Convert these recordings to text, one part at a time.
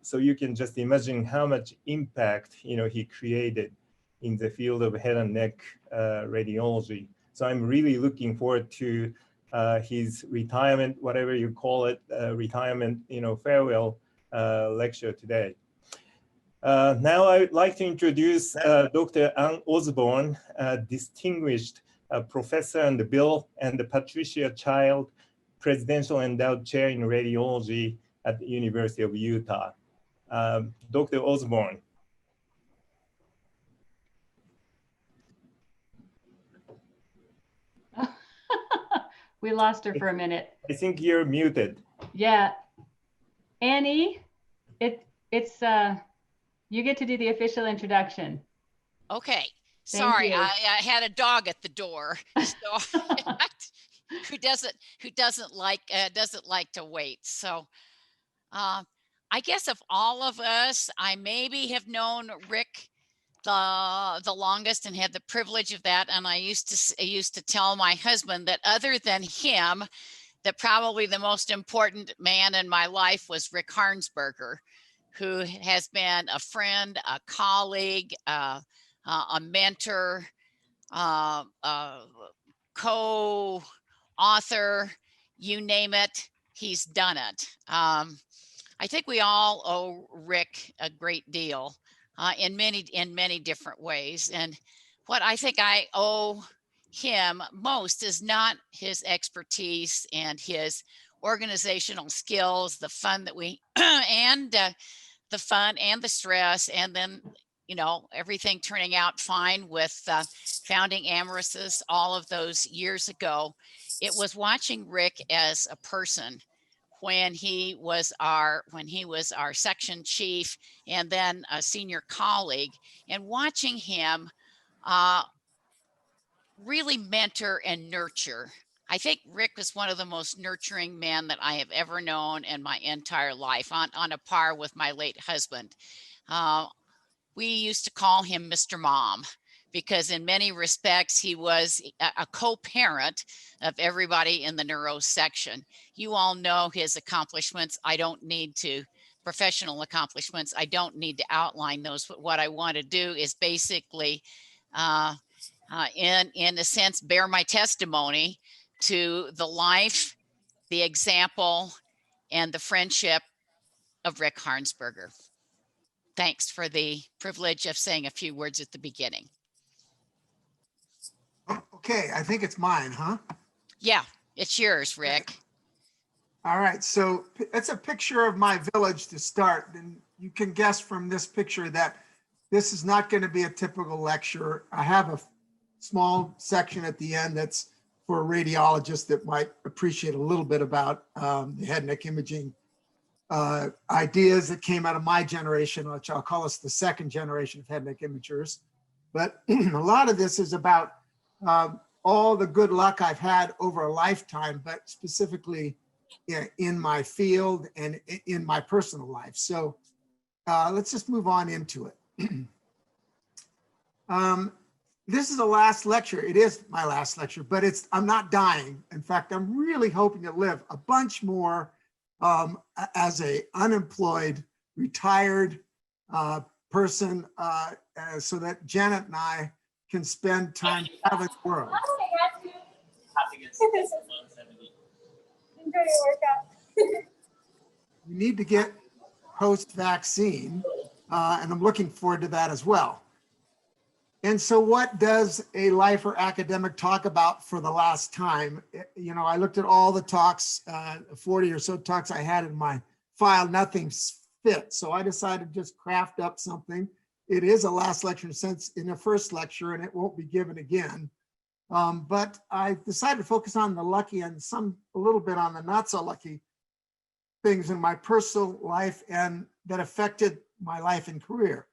So you can just imagine how much impact he created in the field of head and neck radiology. So I'm really looking forward to his retirement, whatever you call it, retirement, farewell lecture today. Now I would like to introduce Dr. Ann Osborne, distinguished professor and Bill and Patricia Child Presidential Endowed Chair in Radiology at the University of Utah. Dr. Osborne. We lost her for a minute. I think you're muted. Yeah. Annie, it's you get to do the official introduction. Okay. Sorry, I had a dog at the door. So who doesn't like to wait. So I guess of all of us, I maybe have known Rick the longest and had the privilege of that. And I used to tell my husband that other than him, that probably the most important man in my life was Rick Harnsberger, who has been a friend, a colleague, a mentor, co-author, you name it, he's done it. I think we all owe Rick a great deal in many different ways. And what I think I owe him most is not his expertise and his organizational skills, the fun that we and the fun and the stress, and then everything turning out fine with founding Amyris's all of those years ago. It was watching Rick as a person when he was our section chief and then a senior colleague, and watching him really mentor and nurture. I think Rick was one of the most nurturing men that I have ever known in my entire life, on a par with my late husband. We used to call him Mr. Mom, because in many respects, he was a co-parent of everybody in the neuro section. You all know his accomplishments. I don't need to, professional accomplishments, I don't need to outline those. But what I want to do is basically, in a sense, bear my testimony to the life, the example, and the friendship of Rick Harnsberger. Thanks for the privilege of saying a few words at the beginning. Okay, I think it's mine, huh? Yeah, it's yours, Rick. All right, so it's a picture of my village to start. And you can guess from this picture that this is not going to be a typical lecture. I have a small section at the end that's for radiologists that might appreciate a little bit about the head and neck imaging ideas that came out of my generation, which I'll call us the second generation of head and neck imagers. But a lot of this is about all the good luck I've had over a lifetime, but specifically in my field and in my personal life. So let's just move on into it. This is the last lecture. It is my last lecture, but I'm not dying. In fact, I'm really hoping to live a bunch more as a unemployed, retired person, so that Janet and I can spend time traveling the world. Enjoy your workout. You need to get post-vaccine, and I'm looking forward to that as well. And so what does a lifer academic talk about for the last time? I looked at all the talks, 40 or so talks I had in my file, nothing's fit. So I decided to just craft up something. It is a last lecture in the first lecture, and it won't be given again. But I decided to focus on the lucky and a little bit on the not so lucky things in my personal life and that affected my life and career.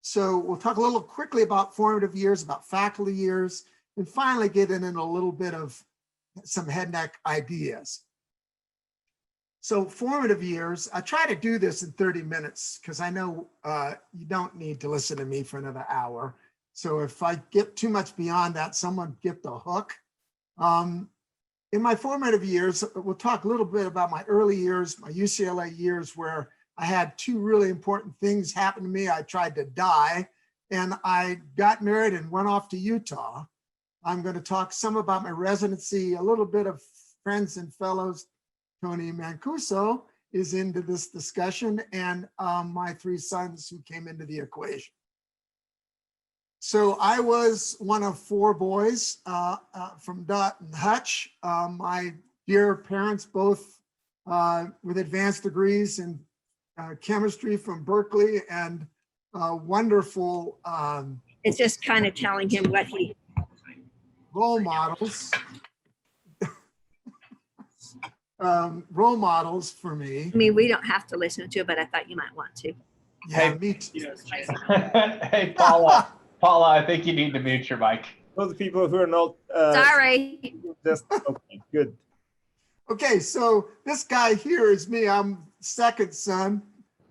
So we'll talk a little quickly about formative years, about faculty years, and finally get in a little bit of some head and neck ideas. So formative years, I try to do this in 30 minutes because I know you don't need to listen to me for another hour. So if I get too much beyond that, someone get the hook. in my formative years, we'll talk a little bit about my early years, my UCLA years, where I had two really important things happen to me. I tried to die, and I got married and went off to Utah. I'm going to talk some about my residency, a little bit of friends and fellows. Tony Mancuso is into this discussion, and my three sons who came into the equation. So I was one of four boys from Dot and Hutch. My dear parents, both with advanced degrees in chemistry from Berkeley, and wonderful It's just kind of telling him what he. role models. Role models for me. I mean, we don't have to listen to it, but I thought you might want to. Yeah, Hey. me too. Hey, Paula. Paula, I think you need to mute your mic. Those people who are not Sorry. just okay, good. Okay, so this guy here is me. I'm second son,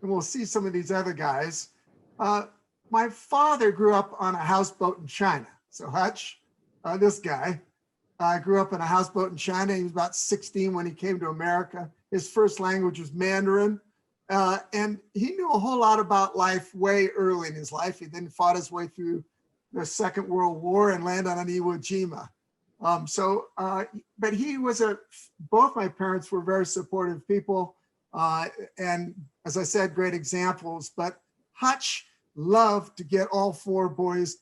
and we'll see some of these other guys. My father grew up on a houseboat in China. So Hutch, this guy, grew up in a houseboat in China. He was about 16 when he came to America. His first language was Mandarin. And he knew a whole lot about life way early in his life. He then fought his way through the Second World War and landed on Iwo Jima. But he was both my parents were very supportive people. And as I said, great examples. But Hutch loved to get all four boys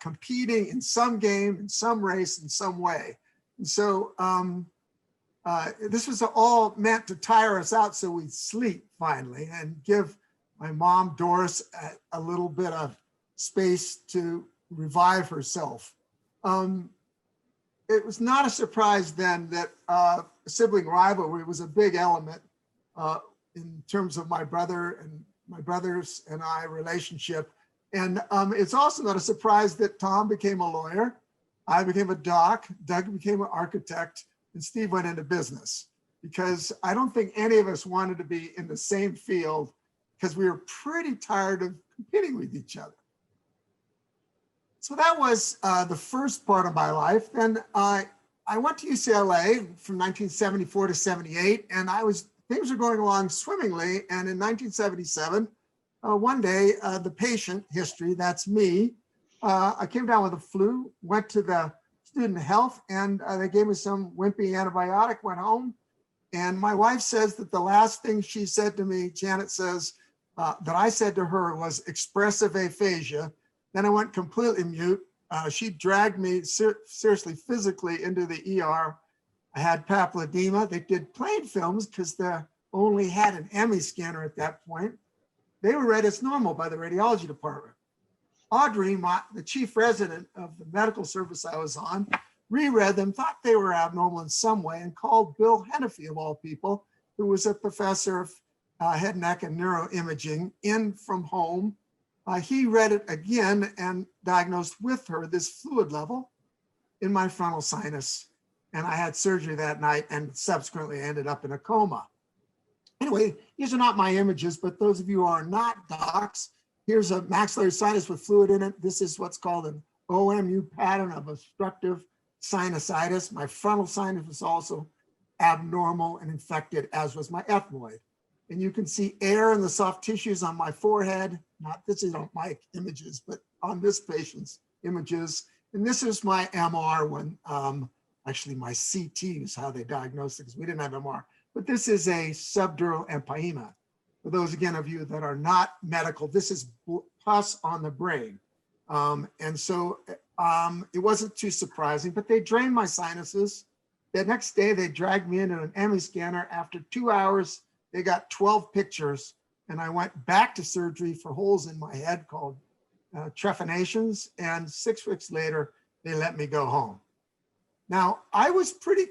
competing in some game, in some race, in some way. And so this was all meant to tire us out so we'd sleep finally and give my mom, Doris, a little bit of space to revive herself. It was not a surprise then that sibling rivalry was a big element in terms of my brothers and I relationship. And it's also not a surprise that Tom became a lawyer, I became a doc, Doug became an architect, and Steve went into business, because I don't think any of us wanted to be in the same field because we were pretty tired of competing with each other. So that was the first part of my life. Then I went to UCLA from 1974 to 78, and things were going along swimmingly. And in 1977, one day, the patient history, that's me, I came down with a flu, went to the student health, and they gave me some wimpy antibiotic, went home. And my wife says that the last thing she said to me, Janet says, that I said to her was expressive aphasia. Then I went completely mute. She dragged me seriously physically into the ER. I had papilledema. They did plain films because they only had an ME scanner at that point. They were read as normal by the radiology department. Audrey, the chief resident of the medical service I was on, reread them, thought they were abnormal in some way, and called Bill Hennefy, of all people, who was a professor of head, neck, and neuroimaging, in from home. He read it again and diagnosed with her this fluid level in my frontal sinus. And I had surgery that night and subsequently ended up in a coma. Anyway, these are not my images, but those of you who are not docs, here's a maxillary sinus with fluid in it. This is what's called an OMU pattern of obstructive sinusitis. My frontal sinus was also abnormal and infected, as was my ethmoid. And you can see air in the soft tissues on my forehead. This is not my images, but on this patient's images. And this is my MR when, actually my CT is how they diagnosed it, because we didn't have MR. But this is a subdural empyema. For those, again, of you that are not medical, this is pus on the brain. And so it wasn't too surprising, but they drained my sinuses. The next day, they dragged me into an ME scanner. After 2 hours, they got 12 pictures, and I went back to surgery for holes in my head called trephinations. And 6 weeks later, they let me go home. Now, I was pretty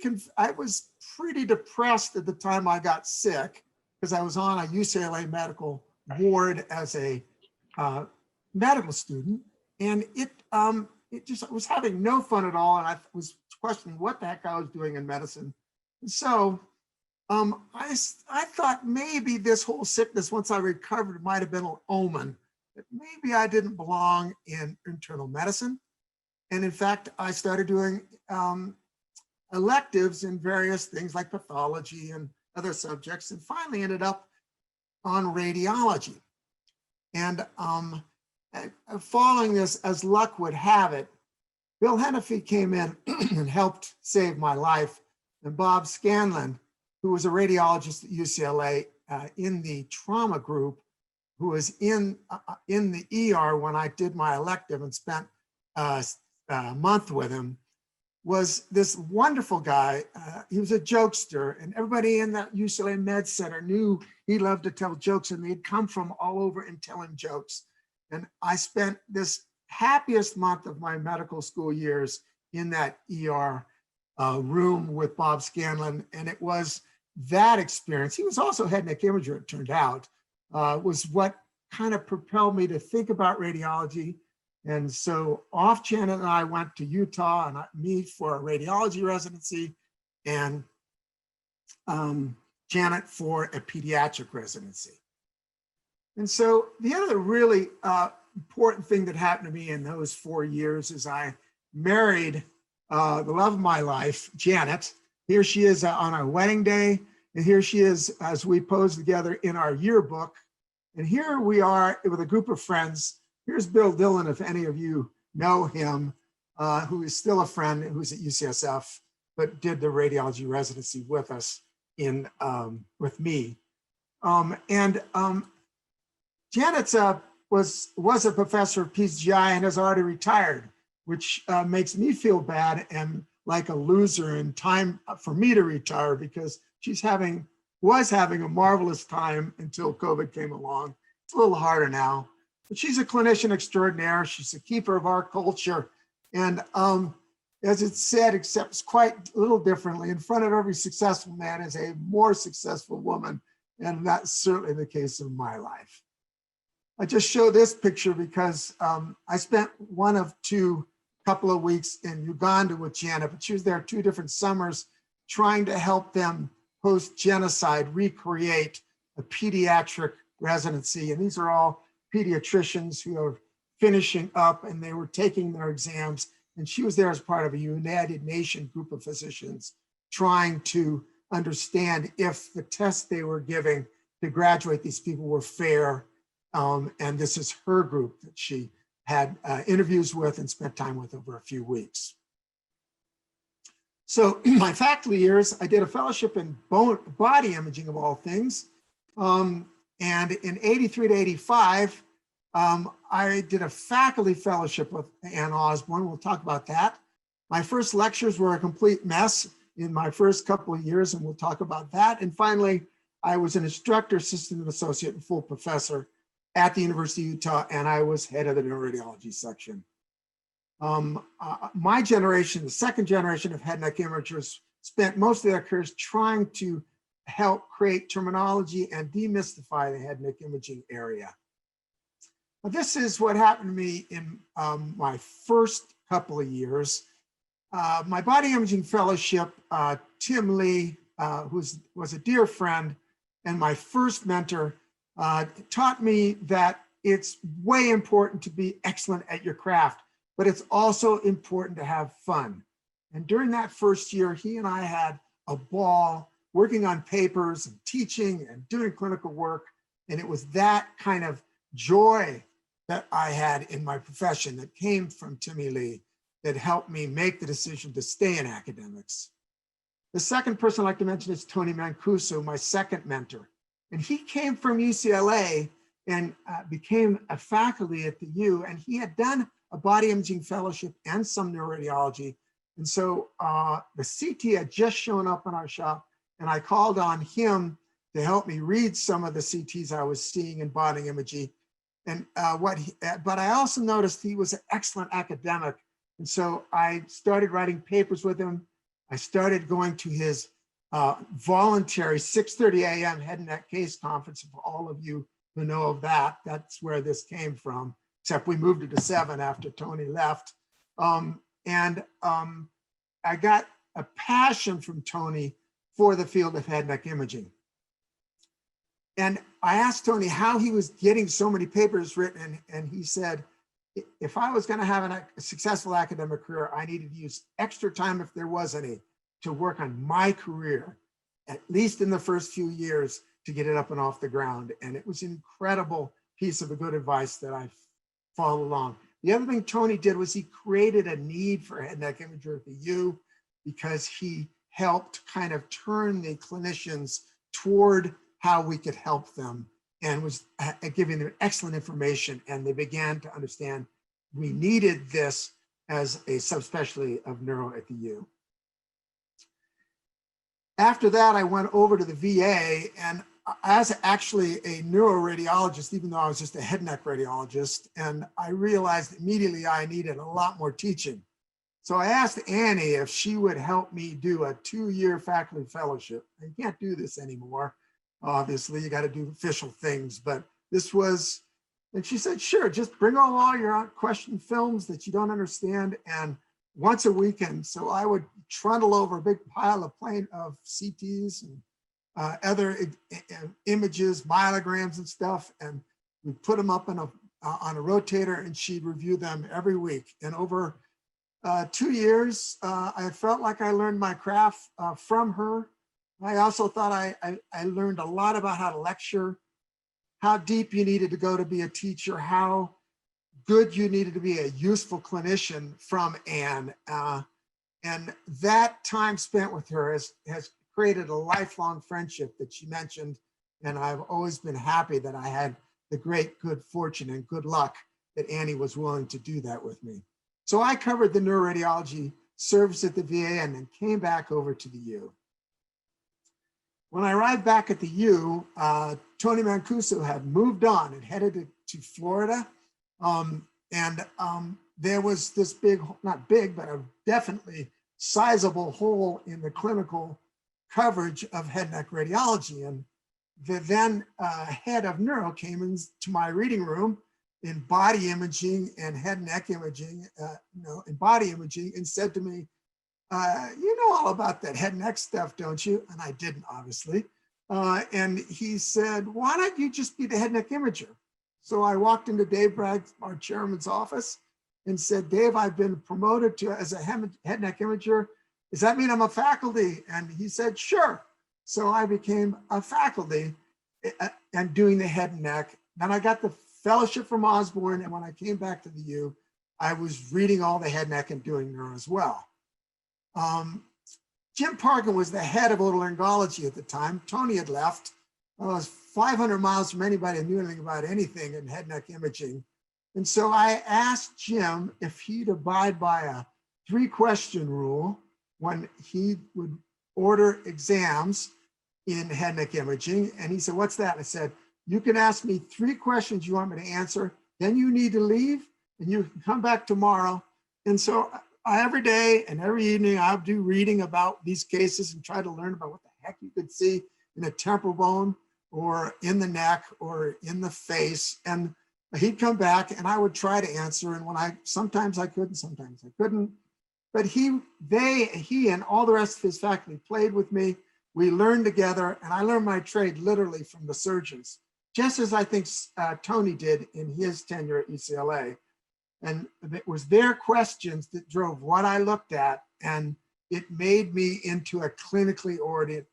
depressed at the time I got sick, because I was on a UCLA medical ward as a medical student, and I was having no fun at all, and I was questioning what the heck I was doing in medicine. And so I thought maybe this whole sickness, once I recovered, might have been an omen, that maybe I didn't belong in internal medicine. And in fact, I started doing electives in various things like pathology and other subjects, and finally ended up on radiology. And following this, as luck would have it, Bill Hennefy came in and helped save my life. And Bob Scanlon, who was a radiologist at UCLA in the trauma group, who was in the ER when I did my elective and spent a month with him, was this wonderful guy. He was a jokester, and everybody in that UCLA Med Center knew he loved to tell jokes, and they'd come from all over and telling jokes. And I spent this happiest month of my medical school years in that ER room with Bob Scanlon. And it was that experience. He was also head and neck imager, it turned out, was what kind of propelled me to think about radiology. And so off Janet and I went to Utah and me for a radiology residency, and Janet for a pediatric residency. And so the other really important thing that happened to me in those 4 years is I married the love of my life, Janet. Here she is on our wedding day, and here she is as we pose together in our yearbook. And here we are with a group of friends. Here's Bill Dillon, if any of you know him, who is still a friend, who's at UCSF, but did the radiology residency with us with me. Janet was a professor of PGI and has already retired, which makes me feel bad and like a loser in time for me to retire, because was having a marvelous time until COVID came along. It's a little harder now. But she's a clinician extraordinaire. She's a keeper of our culture. And as it's said, except quite a little differently, in front of every successful man is a more successful woman. And that's certainly the case in my life. I just show this picture because I spent one of two couple of weeks in Uganda with Janet, but she was there 2 different summers trying to help them post-genocide recreate a pediatric residency. And these are all pediatricians who are finishing up, and they were taking their exams. And she was there as part of a United Nations group of physicians trying to understand if the tests they were giving to graduate these people were fair. And this is her group that she had interviews with and spent time with over a few weeks. So my faculty years, I did a fellowship in body imaging of all things. And in 83 to 85, I did a faculty fellowship with Ann Osborne. We'll talk about that. My first lectures were a complete mess in my first couple of years, and we'll talk about that. And finally, I was an instructor, assistant associate, and full professor at the University of Utah, and I was head of the neuroradiology section. My generation, the second generation of head and neck imagers, spent most of their careers trying to help create terminology and demystify the head and neck imaging area. Now, this is what happened to me in my first couple of years. My body imaging fellowship, Tim Lee, who was a dear friend and my first mentor, taught me that it's way important to be excellent at your craft, but it's also important to have fun. And during that first year, he and I had a ball working on papers and teaching and doing clinical work. And it was that kind of joy that I had in my profession that came from Timmy Lee that helped me make the decision to stay in academics. The second person I'd like to mention is Tony Mancuso, my second mentor. And he came from UCLA and became a faculty at the U, and he had done a body imaging fellowship and some neuroradiology. And so the CT had just shown up in our shop, and I called on him to help me read some of the CTs I was seeing in body imaging. And but I also noticed he was an excellent academic. And so I started writing papers with him. I started going to his voluntary 6:30 a.m. head and neck case conference. For all of you who know of that, that's where this came from, except we moved it to 7 after Tony left. I got a passion from Tony for the field of head and neck imaging. And I asked Tony how he was getting so many papers written, and he said, if I was going to have a successful academic career, I needed to use extra time, if there was any, to work on my career, at least in the first few years, to get it up and off the ground. And it was an incredible piece of good advice that I followed along. The other thing Tony did was he created a need for head and neck imager at the U, because he helped kind of turn the clinicians toward how we could help them, and was giving them excellent information. And they began to understand we needed this as a subspecialty of neuro at the U. After that, I went over to the VA, and as actually a neuroradiologist, even though I was just a head and neck radiologist, and I realized immediately I needed a lot more teaching. So I asked Annie if she would help me do a 2-year faculty fellowship. You can't do this anymore. Obviously, you got to do official things, but this was, and she said, sure, just bring all your question films that you don't understand, and once a weekend. So I would trundle over a big pile of CTs and other images, myelograms and stuff, and we put them up on a rotator, and she'd review them every week. And over 2 years, I felt like I learned my craft from her. I also thought I learned a lot about how to lecture, how deep you needed to go to be a teacher, how good you needed to be a useful clinician from Anne. And that time spent with her has created a lifelong friendship that she mentioned. And I've always been happy that I had the great good fortune and good luck that Annie was willing to do that with me. So I covered the neuroradiology service at the VA and then came back over to the U. When I arrived back at the U, Tony Mancuso had moved on and headed to Florida. There was this big, not big, but a definitely sizable hole in the clinical coverage of head and neck radiology. And the then head of neuro came into my reading room in body imaging and head and neck imaging, in body imaging, and said to me, you know all about that head and neck stuff, don't you? And I didn't, obviously. And he said, why don't you just be the head and neck imager? So I walked into Dave Bragg, our chairman's office, and said, Dave, I've been promoted as a head and neck imager. Does that mean I'm a faculty? And he said, sure. So I became a faculty and doing the head and neck. Then I got the fellowship from Osborne. And when I came back to the U, I was reading all the head, neck, and doing neuro as well. Jim Parkin was the head of otolaryngology at the time. Tony had left. I was 500 miles from anybody who knew anything about anything in head and neck imaging. And so I asked Jim if he'd abide by a 3-question rule when he would order exams in head and neck imaging. And he said, what's that? I said, you can ask me 3 questions you want me to answer, then you need to leave and you can come back tomorrow. And so every day and every evening, I'll do reading about these cases and try to learn about what the heck you could see in a temporal bone or in the neck or in the face. And he'd come back and I would try to answer. And sometimes I could and sometimes I couldn't. But he and all the rest of his faculty played with me. We learned together, and I learned my trade literally from the surgeons, just as I think Tony did in his tenure at UCLA. And it was their questions that drove what I looked at, and it made me into a clinically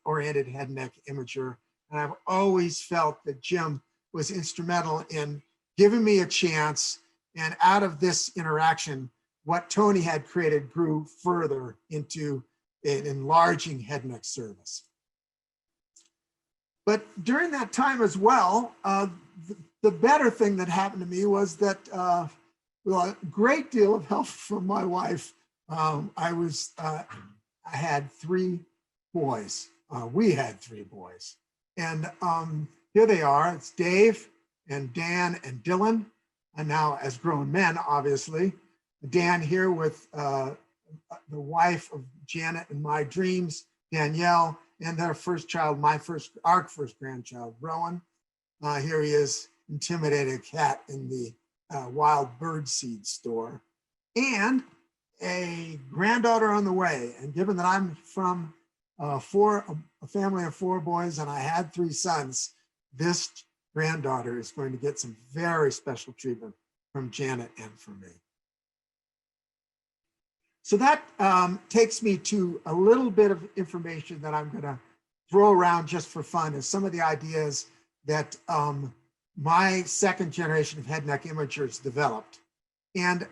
oriented head and neck imager. And I've always felt that Jim was instrumental in giving me a chance. And out of this interaction, what Tony had created grew further into an enlarging head and neck service. But during that time as well, the better thing that happened to me was that well, a great deal of help from my wife. I had 3 boys. We had 3 boys. And here they are. It's Dave and Dan and Dylan, and now as grown men, obviously. Dan here with the wife of Janet and my dreams, Danielle, and their first child, our first grandchild, Rowan. Here he is, intimidating a cat in the wild bird seed store, and a granddaughter on the way. And given that I'm from a family of 4 boys and I had 3 sons, this granddaughter is going to get some very special treatment from Janet and from me. So that takes me to a little bit of information that I'm going to throw around just for fun, as some of the ideas that my second generation of head and neck imagers developed. And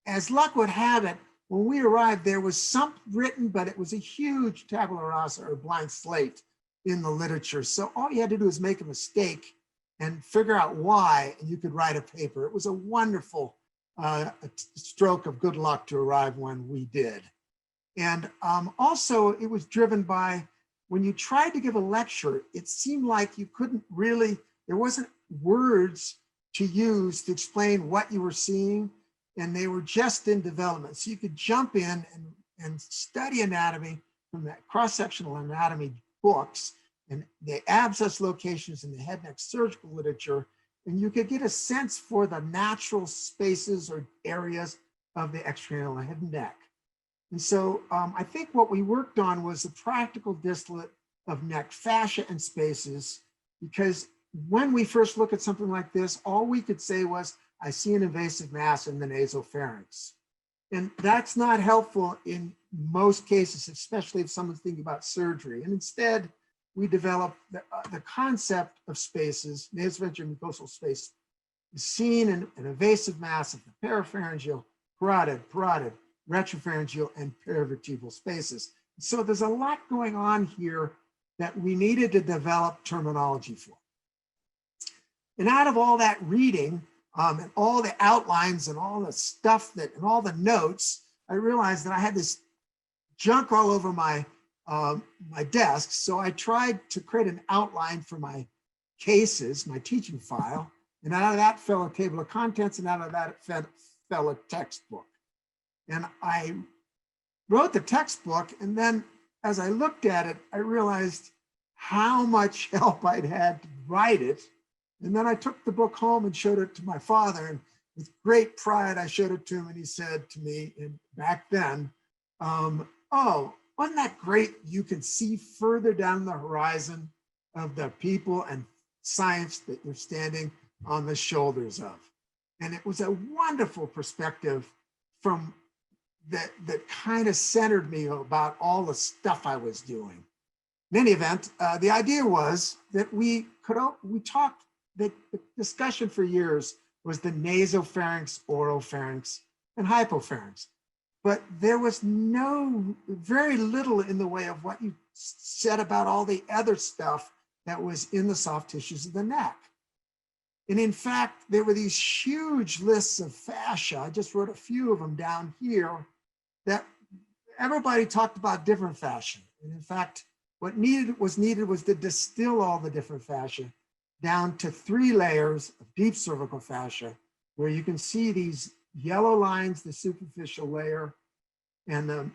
as luck would have it, when we arrived, there was something written, but it was a huge tabula rasa or blank slate in the literature. So all you had to do was make a mistake and figure out why, and you could write a paper. It was a wonderful stroke of good luck to arrive when we did. And also it was driven by, when you tried to give a lecture, it seemed like you couldn't really, there wasn't words to use to explain what you were seeing, and they were just in development. So you could jump in and study anatomy from the cross-sectional anatomy books and the abscess locations in the head and neck surgical literature, and you could get a sense for the natural spaces or areas of the extracranial head and neck. And so I think what we worked on was the practical distillate of neck fascia and spaces, because when we first look at something like this, all we could say was, I see an invasive mass in the nasopharynx. And that's not helpful in most cases, especially if someone's thinking about surgery. And instead, we developed the concept of spaces. Nasopharyngeal mucosal space is seen in an invasive mass of the parapharyngeal, parotid, retropharyngeal, and perivertebral spaces. So there's a lot going on here that we needed to develop terminology for. And out of all that reading, and all the outlines and all the stuff and all the notes, I realized that I had this junk all over my desk. So I tried to create an outline for my cases, my teaching file. And out of that fell a table of contents, and out of that fell a textbook. And I wrote the textbook, and then as I looked at it, I realized how much help I'd had to write it. And then I took the book home and showed it to my father, and with great pride, I showed it to him, and he said to me, and back then, oh, wasn't that great? You can see further down the horizon of the people and science that you're standing on the shoulders of. And it was a wonderful perspective from that kind of centered me about all the stuff I was doing. In any event, the idea was that we talked, the discussion for years was the nasopharynx, oropharynx, and hypopharynx. But there was very little in the way of what you said about all the other stuff that was in the soft tissues of the neck. And in fact, there were these huge lists of fascia. I just wrote a few of them down here that everybody talked about different fascia. And in fact, what was needed was to distill all the different fascia down to 3 layers of deep cervical fascia, where you can see these yellow lines, the superficial layer, and the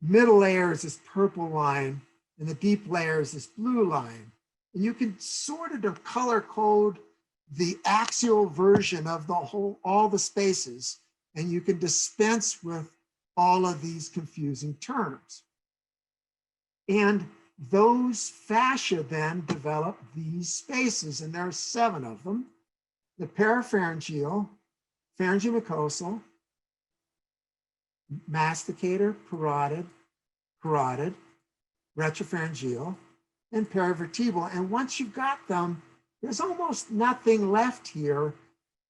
middle layer is this purple line, and the deep layer is this blue line. And you can sort of color code the axial version of all the spaces, and you can dispense with all of these confusing terms. And those fascia then develop these spaces, and there are 7 of them: the parapharyngeal, pharyngeal-mucosal, masticator, parotid, retropharyngeal, and perivertebral. And once you've got them, there's almost nothing left here.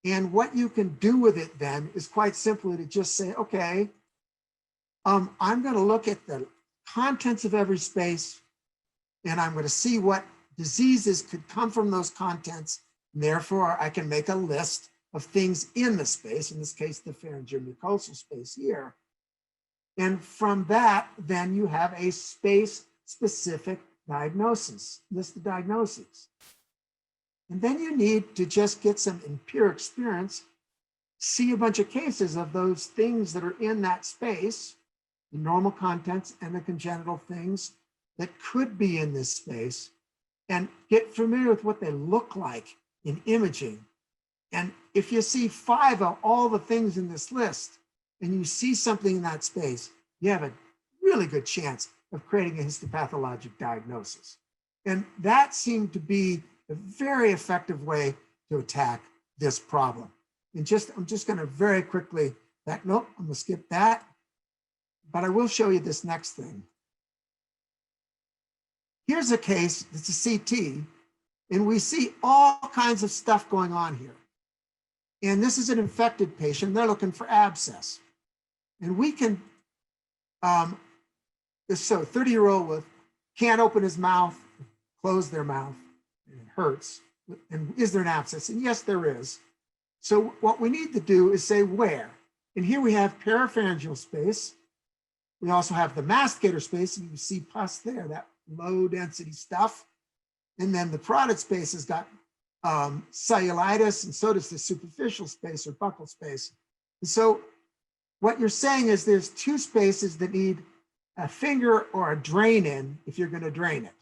And what you can do with it then is quite simply to just say, okay, I'm going to look at the contents of every space, and I'm going to see what diseases could come from those contents. And therefore, I can make a list of things in the space, in this case, the pharyngeal mucosal space here. And from that, then you have a space-specific diagnosis, list of diagnoses. And then you need to just get some empiric experience, see a bunch of cases of those things that are in that space, the normal contents and the congenital things that could be in this space, and get familiar with what they look like in imaging. And if you see 5 of all the things in this list, and you see something in that space, you have a really good chance of creating a histopathologic diagnosis. And that seemed to be a very effective way to attack this problem. And I'm just going to very quickly, I'm going to skip that. But I will show you this next thing. Here's a case, it's a CT, and we see all kinds of stuff going on here. And this is an infected patient. They're looking for abscess. And we can, so 30-year-old with can't open his mouth, close their mouth, and it hurts. And is there an abscess? And yes, there is. So what we need to do is say where. And here we have parapharyngeal space. We also have the masticator space, and you see pus there, that low density stuff. And then the parotid space has got cellulitis, and so does the superficial space or buccal space. And so what you're saying is there's two spaces that need a finger or a drain in if you're going to drain it.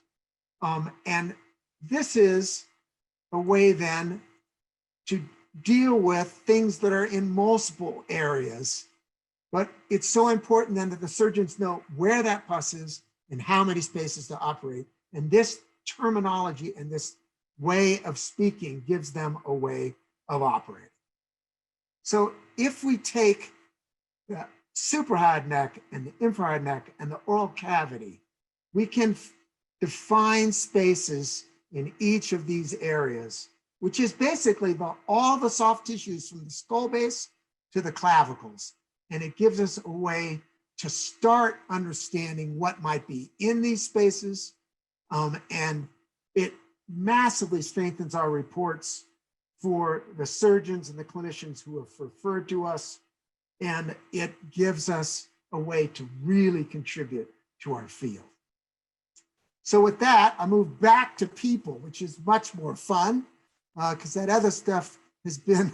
And this is a way then to deal with things that are in multiple areas. But it's so important then that the surgeons know where that pus is and how many spaces to operate. And this terminology and this way of speaking gives them a way of operating. So if we take the suprahead neck and the infrahead neck and the oral cavity, we can define spaces in each of these areas, which is basically all the soft tissues from the skull base to the clavicles. And it gives us a way to start understanding what might be in these spaces. And it massively strengthens our reports for the surgeons and the clinicians who have referred to us. And it gives us a way to really contribute to our field. So with that, I move back to people, which is much more fun, because that other stuff has been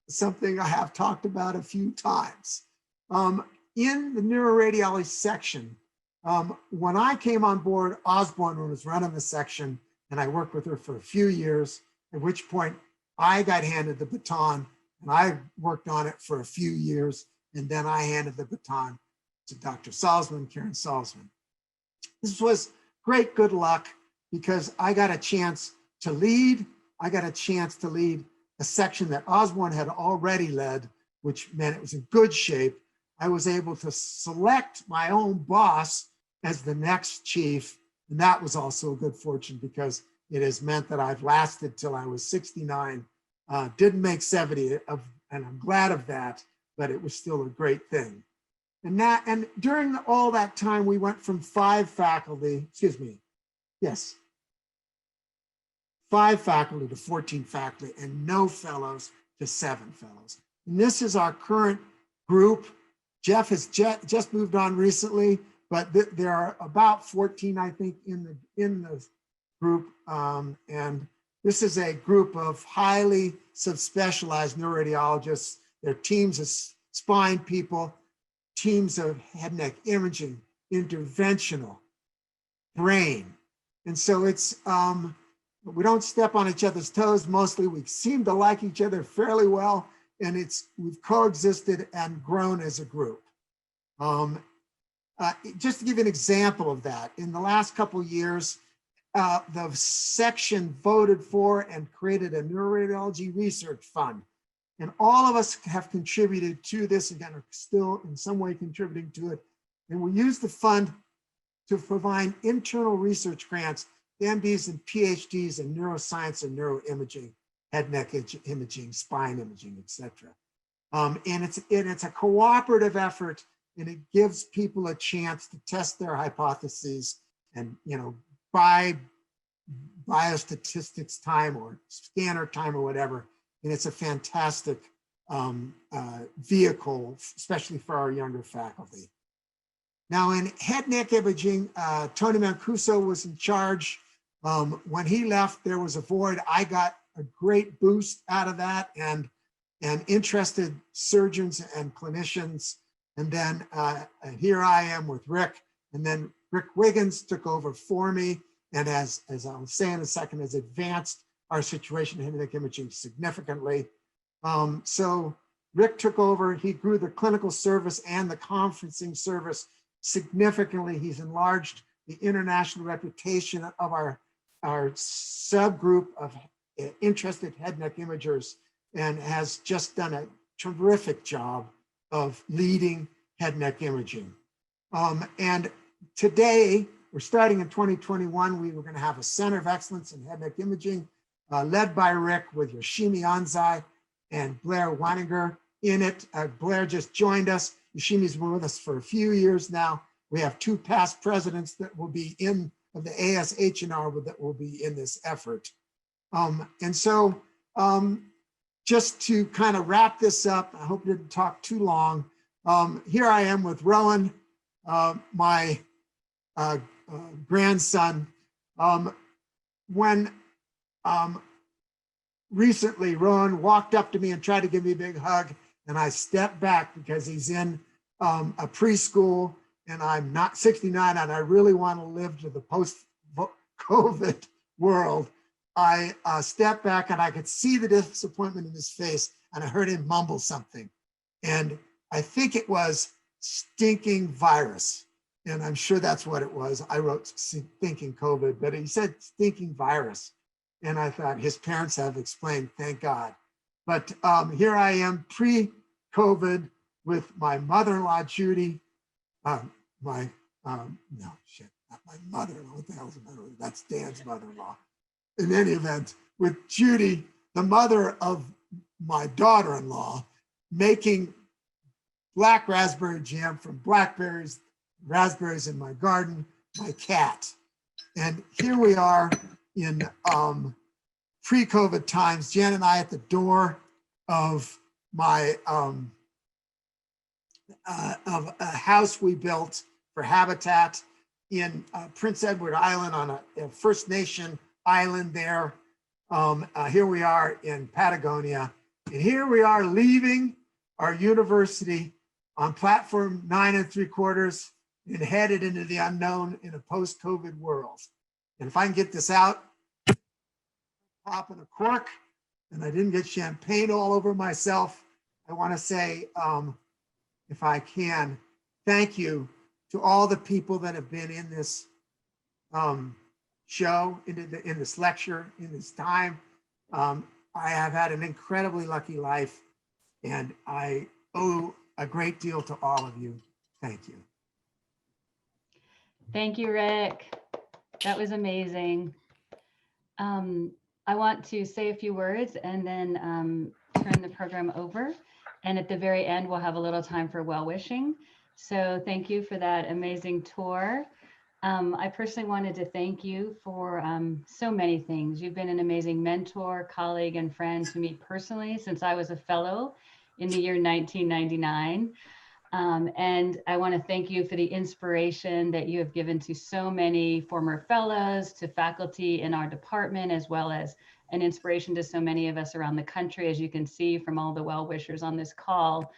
something I have talked about a few times. In the neuroradiology section, when I came on board, Osborne was running the section, and I worked with her for a few years, at which point I got handed the baton, and I worked on it for a few years, and then I handed the baton to Dr. Salzman, Karen Salzman. This was great good luck, because I got a chance to lead. I got a chance to lead a section that Osborne had already led, which meant it was in good shape. I was able to select my own boss as the next chief. And that was also a good fortune, because it has meant that I've lasted till I was 69, didn't make 70, and I'm glad of that, but it was still a great thing. And during all that time, we went from 5 faculty to 14 faculty, and no fellows to 7 fellows. And this is our current group. Jeff has just moved on recently, but there are about 14, I think, in the group. And this is a group of highly subspecialized neuroradiologists. They're teams of spine people, teams of head and neck imaging, interventional, brain. And so it's, we don't step on each other's toes. Mostly we seem to like each other fairly well, and we've coexisted and grown as a group. Just to give you an example of that, in the last couple of years, the section voted for and created a neuroradiology research fund. And all of us have contributed to this, again, are still in some way contributing to it. And we use the fund to provide internal research grants to MDs and PhDs in neuroscience and neuroimaging, head and neck imaging, spine imaging, et cetera. And it's a cooperative effort, and it gives people a chance to test their hypotheses and, buy biostatistics time or scanner time or whatever. And it's a fantastic vehicle, especially for our younger faculty. Now in head neck imaging, Tony Mancuso was in charge. When he left, there was a void. I got a great boost out of that, and interested surgeons and clinicians. And then here I am with Rick, and then Rick Wiggins took over for me. And as I'll say in a second, has advanced our situation in head and neck imaging significantly. So Rick took over, he grew the clinical service and the conferencing service significantly. He's enlarged the international reputation of our subgroup of interested head and neck imagers, and has just done a terrific job of leading head and neck imaging. And today, we're starting in 2021, we were going to have a Center of Excellence in Head and Neck Imaging, led by Rick, with Yoshimi Anzai and Blair Weininger in it. Blair just joined us. Yoshimi's been with us for a few years now. We have 2 past presidents that will be in of the ASH&R that will be in this effort. And so just to kind of wrap this up, I hope I didn't talk too long. Here I am with Rowan, my grandson. When recently Rowan walked up to me and tried to give me a big hug, and I stepped back because he's in a preschool and I'm not 69 and I really want to live to the post-COVID world. I stepped back and I could see the disappointment in his face, and I heard him mumble something. And I think it was stinking virus. And I'm sure that's what it was. I wrote stinking COVID, but he said stinking virus. And I thought his parents have explained, thank God. But here I am pre-COVID with my mother-in-law, Judy. No, shit, not my mother-in-law. What the hell's the matter with that? That's Dan's mother-in-law. In any event, with Judy, the mother of my daughter-in-law, making black raspberry jam from blackberries, raspberries in my garden, my cat. And here we are in pre-COVID times, Jan and I at the door of my of a house we built for Habitat in Prince Edward Island on a First Nation island there. Here we are in Patagonia, and here we are leaving our university on platform 9 3/4 and headed into the unknown in a post-COVID world. And if I can get this out, popping a cork, and I didn't get champagne all over myself, I want to say, if I can, thank you to all the people that have been in this show, in this lecture, in this time. I have had an incredibly lucky life, and I owe a great deal to all of you. Thank you. Thank you, Rick. That was amazing. I want to say a few words and then turn the program over. And at the very end, we'll have a little time for well-wishing. So thank you for that amazing tour. I personally wanted to thank you for so many things. You've been an amazing mentor, colleague, and friend to me personally since I was a fellow in the year 1999. And I want to thank you for the inspiration that you have given to so many former fellows, to faculty in our department, as well as an inspiration to so many of us around the country, as you can see from all the well-wishers on this call.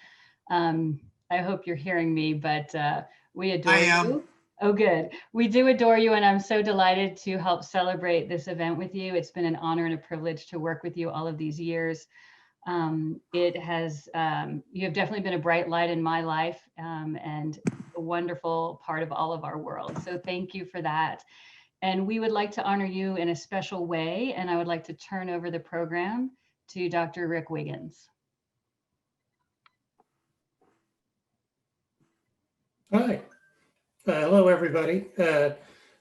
I hope you're hearing me, but we adore you. Oh, good. We do adore you, and I'm so delighted to help celebrate this event with you. It's been an honor and a privilege to work with you all of these years. It has, you have definitely been a bright light in my life and a wonderful part of all of our world. So thank you for that. And we would like to honor you in a special way. And I would like to turn over the program to Dr. Rick Wiggins. Hi. Hello, everybody.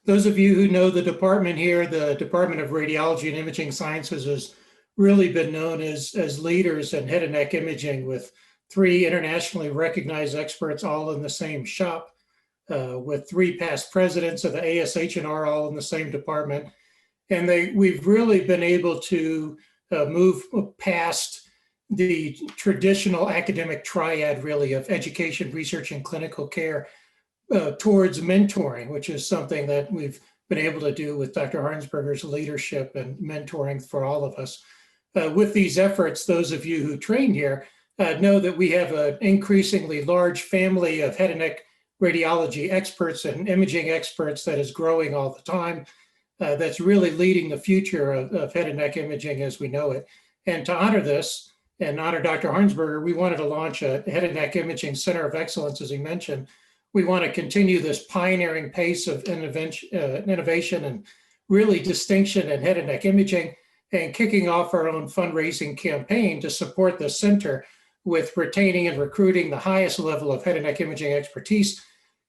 Those of you who know the department here, the Department of Radiology and Imaging Sciences has really been known as leaders in head and neck imaging, with 3 internationally recognized experts all in the same shop, with 3 past presidents of the ASH&R all in the same department. And we've really been able to move past the traditional academic triad, really, of education, research, and clinical care towards mentoring, which is something that we've been able to do with Dr. Harnsberger's leadership and mentoring for all of us. With these efforts, those of you who train here know that we have an increasingly large family of head and neck radiology experts and imaging experts that is growing all the time. That's really leading the future of head and neck imaging as we know it. And to honor this and honor Dr. Harnsberger, we wanted to launch a head and neck imaging center of excellence, as he mentioned. We want to continue this pioneering pace of innovation and really distinction in head and neck imaging, and kicking off our own fundraising campaign to support the center with retaining and recruiting the highest level of head and neck imaging expertise,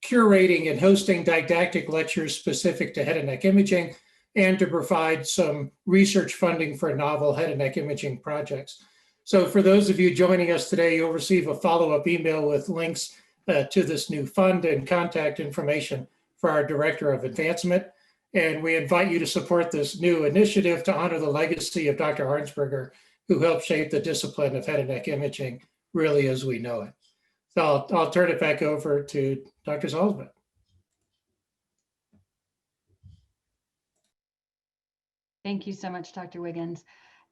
curating and hosting didactic lectures specific to head and neck imaging, and to provide some research funding for novel head and neck imaging projects. So for those of you joining us today, you'll receive a follow-up email with links to this new fund and contact information for our Director of Advancement. And we invite you to support this new initiative to honor the legacy of Dr. Harnsberger, who helped shape the discipline of head and neck imaging really as we know it. So I'll turn it back over to Dr. Salzman. Thank you so much, Dr. Wiggins.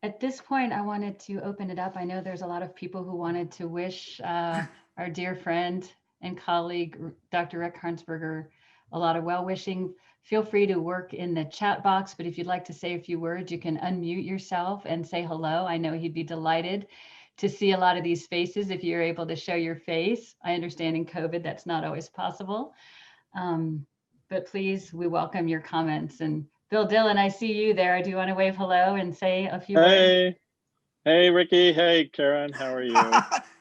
At this point, I wanted to open it up. I know there's a lot of people who wanted to wish our dear friend and colleague, Dr. Rick Harnsberger, a lot of well-wishing. Feel free to work in the chat box, but if you'd like to say a few words, you can unmute yourself and say hello. I know he'd be delighted to see a lot of these faces if you're able to show your face. I understand in COVID, that's not always possible. But please, we welcome your comments. And Bill Dillon, I see you there. Do you want to wave hello and say a few words? Hey, Ricky. Hey, Karen. How are you?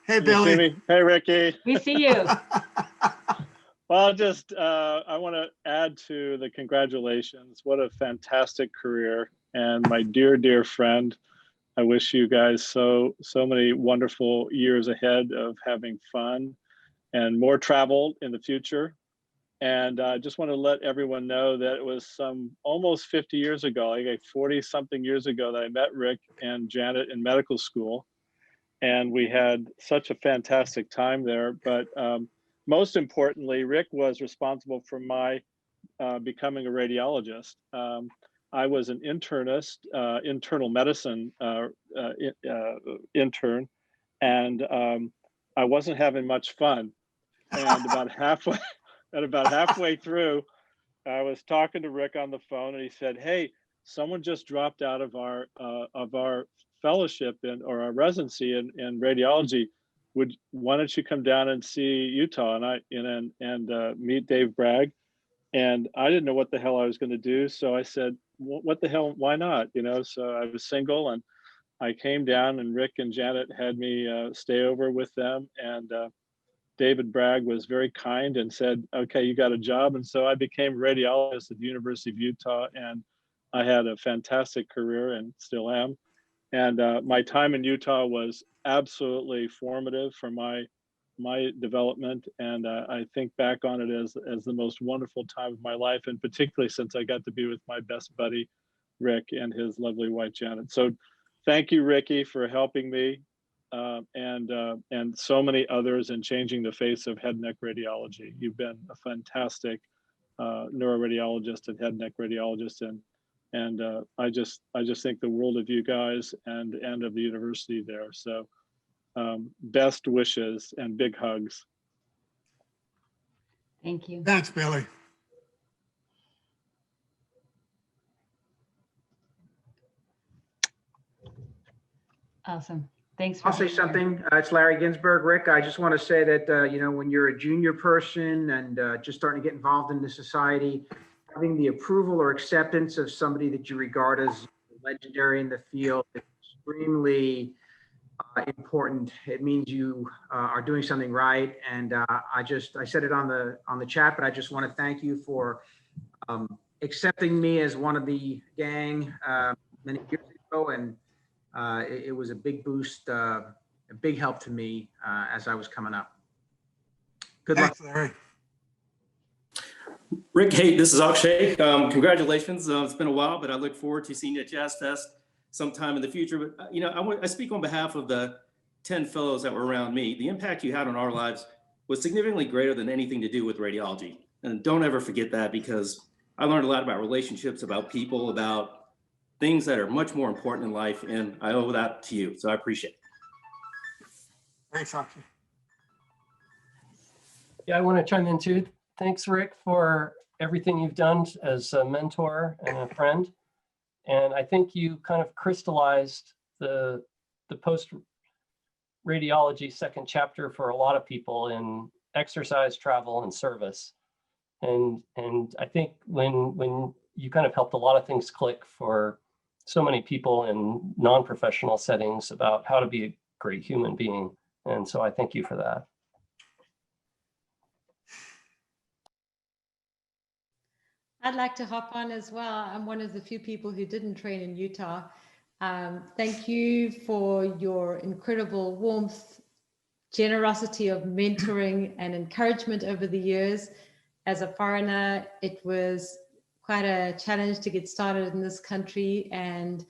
Hey, Billy. Hey, Ricky. We see you. Well, just I want to add to the congratulations. What a fantastic career. And my dear, dear friend, I wish you guys so many wonderful years ahead of having fun and more travel in the future. And I just want to let everyone know that it was almost 50 years ago, like 40 something years ago, that I met Rick and Janet in medical school. And we had such a fantastic time there. But most importantly, Rick was responsible for my becoming a radiologist. I was an internist, internal medicine intern, and I wasn't having much fun. And about halfway through, I was talking to Rick on the phone, and he said, "Hey, someone just dropped out of our fellowship or our residency in radiology. Why don't you come down and see Utah and meet Dave Bragg?" And I didn't know what the hell I was going to do, so I said, "What the hell? Why not?" So I was single, and I came down, and Rick and Janet had me stay over with them, and David Bragg was very kind and said, "Okay, you got a job." And so I became a radiologist at the University of Utah, and I had a fantastic career and still am. And my time in Utah was absolutely formative for my development. And I think back on it as the most wonderful time of my life, and particularly since I got to be with my best buddy, Rick, and his lovely wife, Janet. So thank you, Ricky, for helping me. And so many others in changing the face of head and neck radiology. You've been a fantastic neuroradiologist and head and neck radiologist, and I just think the world of you guys and of the university there. So best wishes and big hugs. Thank you. Thanks, Billy. Awesome. Thanks for I'll say being here. something. It's Larry Ginsberg. Rick, I just want to say that, when you're a junior person and just starting to get involved in the society, having the approval or acceptance of somebody that you regard as legendary in the field is extremely important. It means you are doing something right. And I said it on the chat, but I just want to thank you for accepting me as one of the gang many years ago. And it was a big boost, a big help to me as I was coming up. Good luck. Thanks, Larry. Rick, hey, this is Akshay. Congratulations. It's been a while, but I look forward to seeing you at Jazz Fest sometime in the future. But I speak on behalf of the 10 fellows that were around me. The impact you had on our lives was significantly greater than anything to do with radiology. And don't ever forget that, because I learned a lot about relationships, about people, about things that are much more important in life, and I owe that to you, so I appreciate it. Thanks, Akshay. Yeah, I want to chime in too. Thanks, Rick, for everything you've done as a mentor and a friend. And I think you kind of crystallized the post-radiology second chapter for a lot of people in exercise, travel, and service. And I think when you kind of helped a lot of things click for so many people in non-professional settings about how to be a great human being. And so I thank you for that. I'd like to hop on as well. I'm one of the few people who didn't train in Utah. Thank you for your incredible warmth, generosity of mentoring and encouragement over the years. As a foreigner, it was quite a challenge to get started in this country. And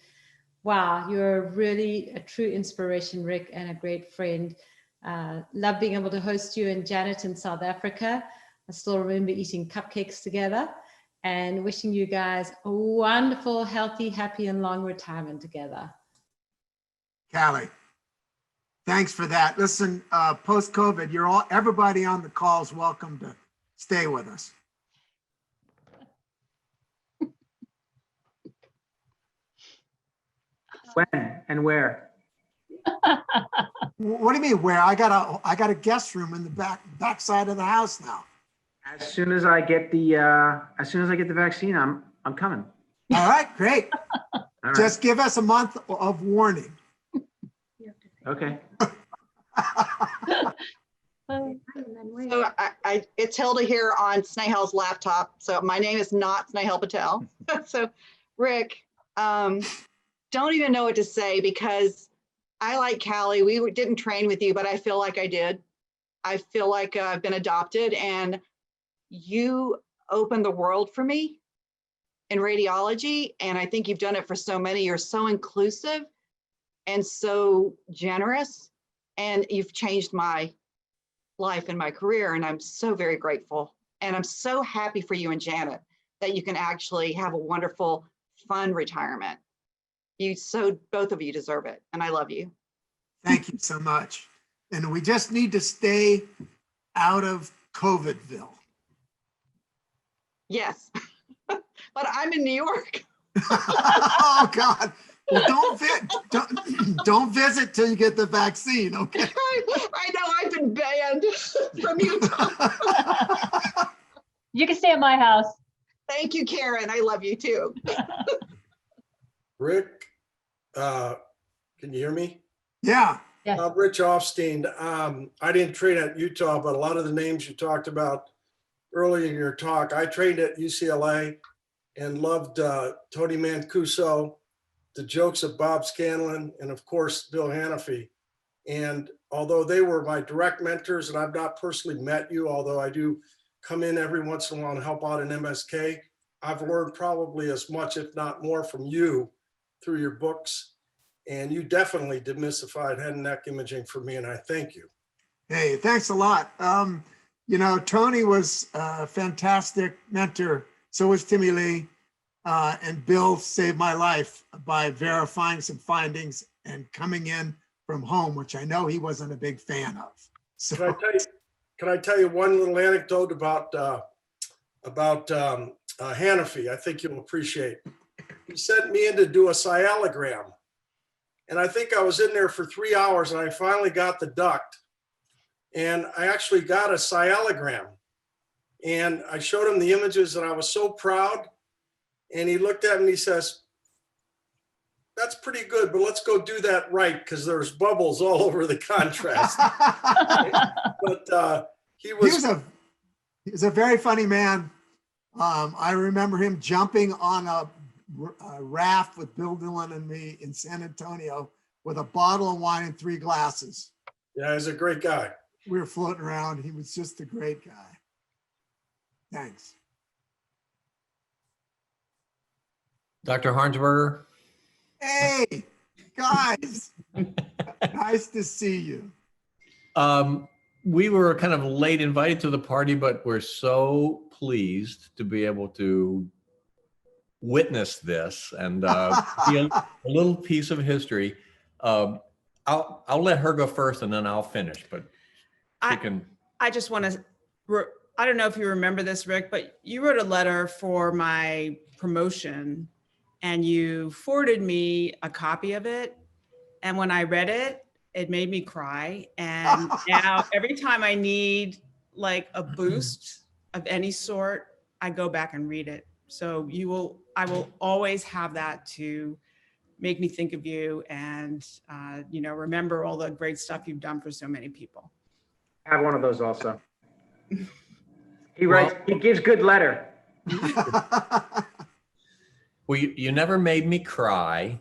wow, you're really a true inspiration, Rick, and a great friend. Love being able to host you and Janet in South Africa. I still remember eating cupcakes together, and wishing you guys a wonderful, healthy, happy, and long retirement together. Callie, thanks for that. Listen, post-COVID, everybody on the call is welcome to stay with us. When and where? What do you mean where? I got a guest room in the back side of the house now. As soon as I get the vaccine, I'm coming. All right, great. All right. Just give us a month of warning. Okay. So it's Hilda here on Snehal's laptop. So my name is not Snehal Patel. So Rick, don't even know what to say, because I like Callie. We didn't train with you, but I feel like I did. I feel like I've been adopted, and you opened the world for me in radiology. And I think you've done it for so many. You're so inclusive and so generous, and you've changed my life and my career. And I'm so very grateful. And I'm so happy for you and Janet that you can actually have a wonderful, fun retirement. Both of you deserve it. And I love you. Thank you so much. And we just need to stay out of COVIDville. Yes, but I'm in New York. Oh God. Well, don't visit till you get the vaccine, okay? I know, I've been banned from Utah. You can stay at my house. Thank you, Karen. I love you too. Rick, can you hear me? Yeah. Yes. Rich Offstein. I didn't train at Utah, but a lot of the names you talked about earlier in your talk, I trained at UCLA and loved Tony Mancuso, the jokes of Bob Scanlon, and of course, Bill Hanafy. And although they were my direct mentors, and I've not personally met you, although I do come in every once in a while and help out in MSK, I've learned probably as much, if not more, from you through your books. And you definitely demystified head and neck imaging for me, and I thank you. Hey, thanks a lot. You know, Tony was a fantastic mentor. So was Timmy Lee. And Bill saved my life by verifying some findings and coming in from home, which I know he wasn't a big fan of. So Can I tell you one little anecdote about Hanafy? I think you'll appreciate. He sent me in to do a sialogram. And I think I was in there for 3 hours, and I finally got the duct. And I actually got a sialogram. And I showed him the images, and I was so proud. And he looked at me and he says, "That's pretty good, but let's go do that right, because there's bubbles all over the contrast." But he was a very funny man. I remember him jumping on a raft with Bill Dillon and me in San Antonio with a bottle of wine and 3 glasses. Yeah, he's a great guy. We were floating around. He was just a great guy. Thanks. Dr. Harnsberger. Hey, guys. Nice to see you. We were kind of late invited to the party, but we're so pleased to be able to witness this and be a little piece of history. I'll let her go first and then I'll finish, but she can. I just want to, I don't know if you remember this, Rick, but you wrote a letter for my promotion and you forwarded me a copy of it. And when I read it, it made me cry. And now every time I need like a boost of any sort, I go back and read it. So I will always have that to make me think of you and, remember all the great stuff you've done for so many people. I have one of those also. He writes, he gives good letter. Well, you never made me cry,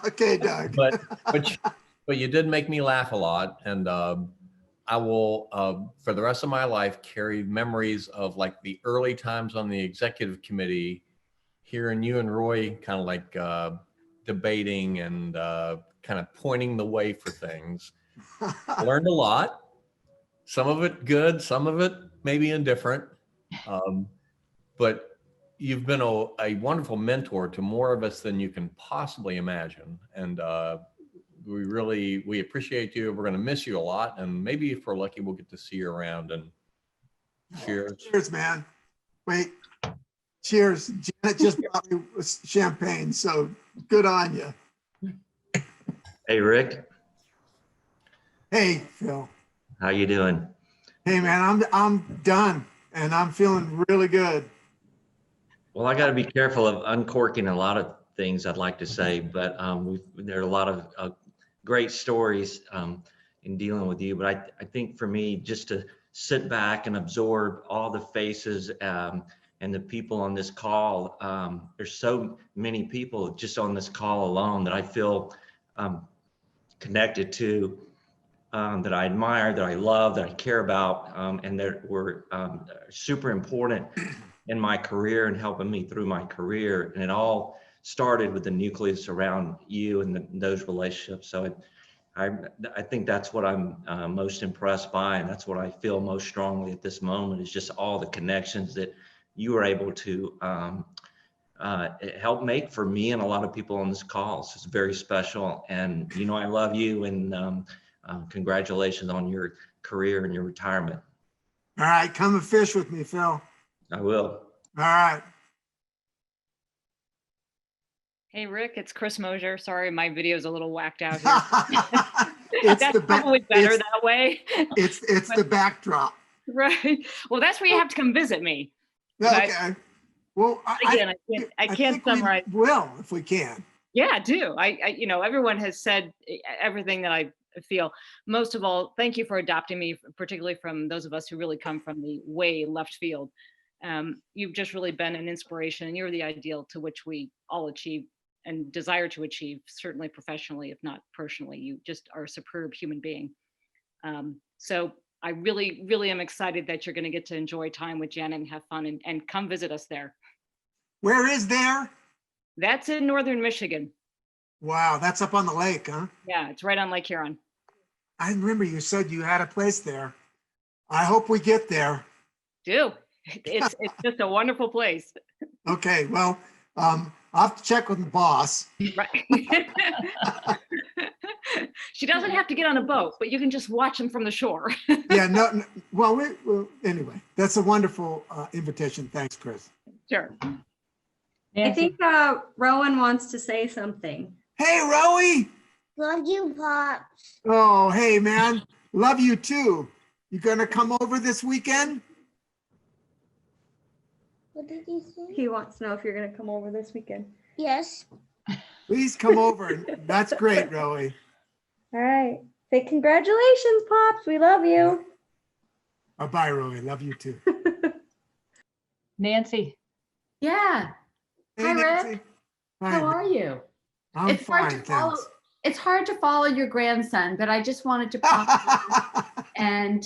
Okay, Doug. but you did make me laugh a lot, and I will for the rest of my life carry memories of like the early times on the executive committee, hearing you and Roy kind of like debating and kind of pointing the way for things. Learned a lot. Some of it good, some of it maybe indifferent. But you've been a wonderful mentor to more of us than you can possibly imagine. And we appreciate you. We're going to miss you a lot. And maybe if we're lucky, we'll get to see you around. And cheers. Cheers, man. Wait, cheers. Janet just brought me champagne, so good on you. Hey, Rick. Hey, Phil. How you doing? Hey, man, I'm done, and I'm feeling really good. Well, I got to be careful of uncorking a lot of things I'd like to say, but there are a lot of great stories in dealing with you. But I think for me, just to sit back and absorb all the faces and the people on this call, there's so many people just on this call alone that I feel connected to, that I admire, that I love, that I care about, and that were super important in my career and helping me through my career. And it all started with the nucleus around you and those relationships. So I think that's what I'm most impressed by, and that's what I feel most strongly at this moment, is just all the connections that you were able to help make for me and a lot of people on this call. So it's very special. And you know, I love you, and congratulations on your career and your retirement. All right, come and fish with me, Phil. I will. All right. Hey, Rick, it's Chris Mosier. Sorry, my video is a little whacked out here. That's probably better that way. It's the backdrop. Right. Well, that's where you have to come visit me. Okay. Well, again, I can't summarize. We will, if we can. Yeah, I do. You know, everyone has said everything that I feel. Most of all, thank you for adopting me, particularly from those of us who really come from the way left field. You've just really been an inspiration, and you're the ideal to which we all achieve and desire to achieve, certainly professionally, if not personally. You just are a superb human being. So I really, really am excited that you're going to get to enjoy time with Janet and have fun, and come visit us there. Where is there? That's in northern Michigan. Wow, that's up on the lake, huh? Yeah, it's right on Lake Huron. I remember you said you had a place there. I hope we get there. Do. It's just a wonderful place. Okay, well, I'll have to check with the boss. Right. She doesn't have to get on a boat, but you can just watch them from the shore. Yeah, no, well, anyway, that's a wonderful invitation. Thanks, Chris. Sure. I think Rowan wants to say something. Hey, Rowie. Love you, Pops. Oh, hey, man. Love you too. You gonna come over this weekend? What did he say? He wants to know if you're gonna come over this weekend. Yes. Please come over. That's great, Rowie. All right. Say congratulations, Pops. We love you. Oh, bye, Rowie. Love you too. Nancy. Yeah. Hey, Hi, Nancy. Rick. Hi, How Rick. are you? I'm It's hard fine, to follow. thanks. It's hard to follow your grandson, but I just wanted to pop in